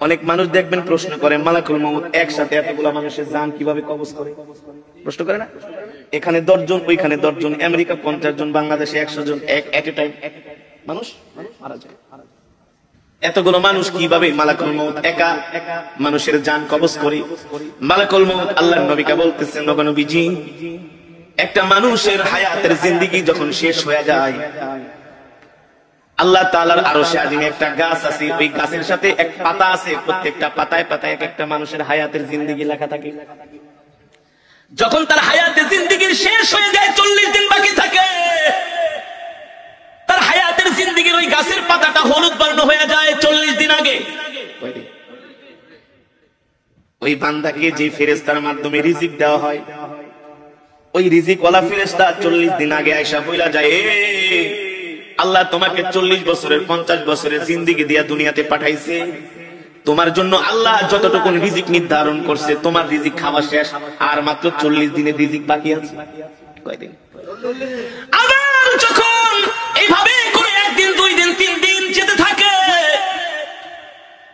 অনেক মানুষ দেখবেন প্রশ্ন করে মালাকুল মউত একসাথে এতগুলা মানুষের জান কিভাবে কবজ করে, প্রশ্ন করে না? এখানে 10 জন, ওইখানে 10 জন, আমেরিকা 50 জন, বাংলাদেশে 100 জন, এট এ টাইম মানুষ মারা যায়। এতগুলো মানুষ কিভাবে মালাকুল মউত একা মানুষের জান কবজ করে? মালাকুল মউত আল্লাহর নবীকে বলতেছেন, নবীজি, একটা মানুষের হায়াতের জিন্দেগি যখন শেষ হয়ে যায়, আল্লাহ তাআলার আরশে আজিমে একটা গাছ আছে, ওই গাছের সাথে এক পাতা আছে, প্রত্যেকটা পাতায় পাতায় এক একটা মানুষের হায়াতের জিন্দেগি লেখা থাকে। যখন তার হায়াতের জিন্দেগি শেষ হয়ে যায়, 40 দিন বাকি থাকে, তার হায়াতের জিন্দেগির ওই গাছের পাতাটা হলুদ বর্ণ হয়ে যায় 40 দিন আগে। ওই বান্দাকে যে ফেরেশতার মাধ্যমে রিজিক দেওয়া হয়, ওই রিজিক ওয়ালা ফেরেশতা 40 দিন আগে আয়েশা বইলা যায়, আল্লাহ তোমাকে 40 বছরের 50 বছরের জিন্দেগি দিয়া দুনিয়াতে পাঠাইছে, তোমার জন্য আল্লাহ যতটুকু রিজিক নির্ধারণ করছে, তোমার রিজিক খাওয়া শেষ, আর মাত্র 40 দিনের রিজিক বাকি আছে। কয়দিন? আবার যখন এইভাবে করে একদিন, 2 দিন, 3 দিন যেতে থাকে,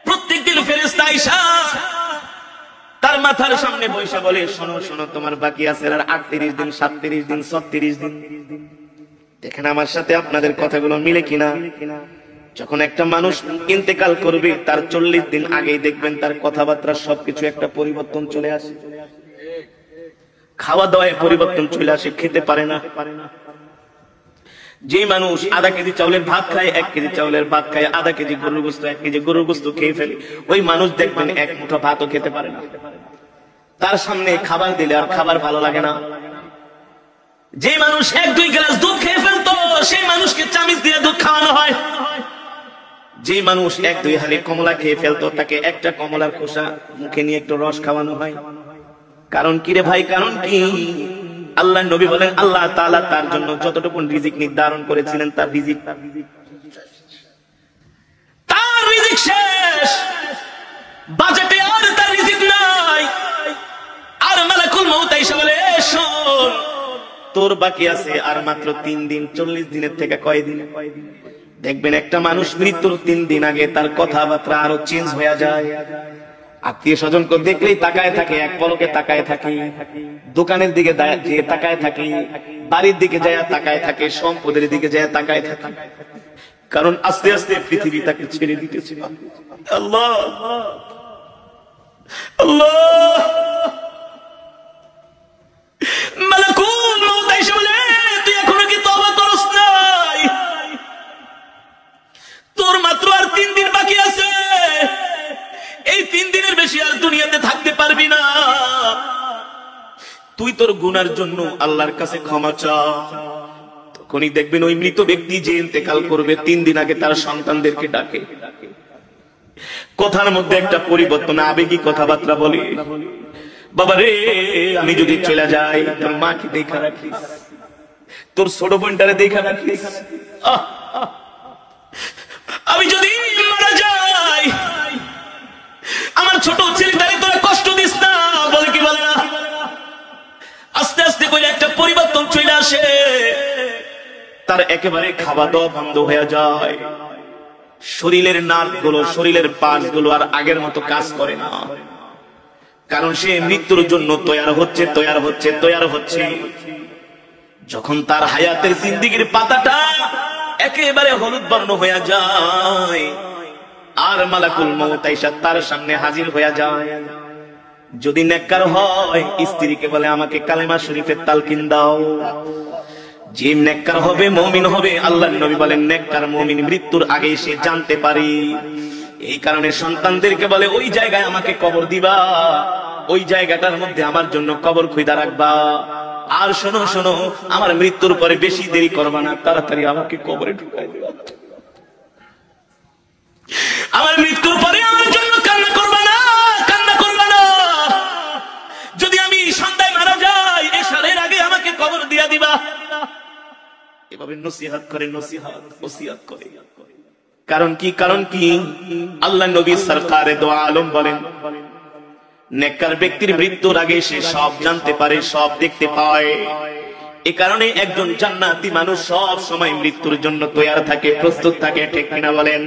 প্রত্যেকদিন ফেরেশতা আয়েশা তার মাথার সামনে বসে বলে, শোনো শোনো, তোমার বাকি আছে আর 38 দিন, 37 দিন, 36 দিন। দেখেন আমার সাথে আপনাদের কথাগুলো মিলে কিনা? যখন একটা মানুষ ইন্তেকাল করবে, তার 40 দিন আগেই দেখবেন তার কথাবার্তা সবকিছু একটা পরিবর্তন চলে আসে, খাওয়া দাওয়ায় পরিবর্তন চলে আসে, খেতে পারে না। যে মানুষ আধা কেজি চাউলের ভাত খায়, 1 কেজি চাউলের ভাত খায়, আধা কেজি গরুর গোশত, 1 কেজি গরুর গোশত খেয়ে ফেলে, ওই মানুষ দেখবেন 1 মুঠো ভাতও খেতে পারে না। তার সামনে খাবার দিলে আর খাবার ভালো লাগে না। যে মানুষ 1-2 গ্লাস দুধ খেয়ে ফেলতো, সেই মানুষকে চামচ দিয়ে দুধ খাওয়ানো হয়। যে মানুষ 1-2 হালি কমলা খেয়ে ফেলতো, তাকে একটা কমলার খোসা মুখে নিয়ে একটু রস খাওয়ানো হয়। কারণ কি রে ভাই? কারণ কি? আল্লাহ নবী বলেন, আল্লাহ তাআলা তার জন্য যতটুকু রিজিক নির্ধারণ করেছিলেন, তার রিজিক শেষ, বাজেটে আর তার রিজিক নাই। আর মালাকুল মউত এসে বলে, শোন, তোর বাকি আছে আর মাত্র 3 দিন। 40 দিনের থেকে কয়দিন? দেখবেন একটা মানুষ মৃত্যুর 3 দিন আগে তার কথাবার্তা আরো চেঞ্জ হয়ে যায়। আত্মীয় স্বজনকে দেখলেই তাকায় থাকে, এক পলকে তাকায় থাকে, দোকানের দিকে যেয়ে তাকায় থাকে, বাড়ির দিকে যায় তাকায় থাকে, সম্পদের দিকে যায় তাকায় থাকে। কারণ আস্তে আস্তে পৃথিবী তাকে ছেড়ে দিতেছে। আল্লাহ আল্লাহ, মালাকুল মউত এসে বলে, তুই এখনো কি তওবা করছ নাই? তোর মাত্র আর 3 দিন বাকি আছে। এই 3 দিনের বেশি আর দুনিয়াতে থাকতে পারবি না। তুই তোর গুনার জন্য আল্লাহর কাছে ক্ষমা চা। তখনই দেখবেন ওই মৃত ব্যক্তি যে ইন্তেকাল করবে, 3 দিন আগে তার সন্তানদেরকে ডাকে, কথার মধ্যে একটা পরিবর্তন, আবেগী কথাবার্তা বলে, বাবা রে, আমি যদি চলে যাই, তোর মাকে দেখা রাখিস, তোর ছোট বোনটারে দেখা রাখিস। আমি যদি মারা যাই, আমার ছোট ছেলেটারে তোরা কষ্ট দিস না। বলে কি বলে না? আস্তে আস্তে করে একটা পরিবর্তন চলে আসে, তার একেবারে খাওয়া দাওয়া বন্ধ হয়ে যায়। শরীরের নার্ভগুলো, শরীরের পার্টস গুলো আর আগের মতো কাজ করে না। কারণ সে মৃত্যুর জন্য তৈয়ার হচ্ছে। যখন তার হায়াতের জিন্দেগির পাতাটা একেবারে হলুদ বর্ণ হয়ে যায়, আর মালাকুল মউত আয়েশা তার সামনে হাজির হয়ে যায়। যদি নেককার হয়, স্ত্রীকে বলে, আমাকে কালেমা শরীফের তালকিন দাও। যে নেককার হবে, মুমিন হবে, আল্লাহর নবী বলেন, নেককার মুমিন মৃত্যুর আগে সে জানতে পারে। এই কারণে সন্তানদেরকে বলে, ওই জায়গায় আমাকে কবর দিবা, ওই জায়গাটার মধ্যে আমার জন্য কবর খুঁজা রাখবা। আর শোনো শোনো, আমার মৃত্যুর পরে বেশি দেরি করবা না, তাড়াতাড়ি আমাকে কবরে ঢুকাই দিবা। আমার মৃত্যুর পরে আমার জন্য কান্না করবা না। যদি আমি সন্ধ্যায় মারা যাই, এশারের আগে আমাকে কবর দিয়া দিবা। এভাবে নসিহত করে, ওসিয়ত করে। কারণ কি? আল্লাহ নবী সরকারে দো আলম বলেন, নেককার ব্যক্তির মৃত্যুর আগে সে সব জানতে পারে, সব দেখতে পায়। এই কারণে একজন জান্নাতি মানুষ সব সময় মৃত্যুর জন্য তৈয়ার থাকে, প্রস্তুত থাকে। ঠিক কিনা বলেন?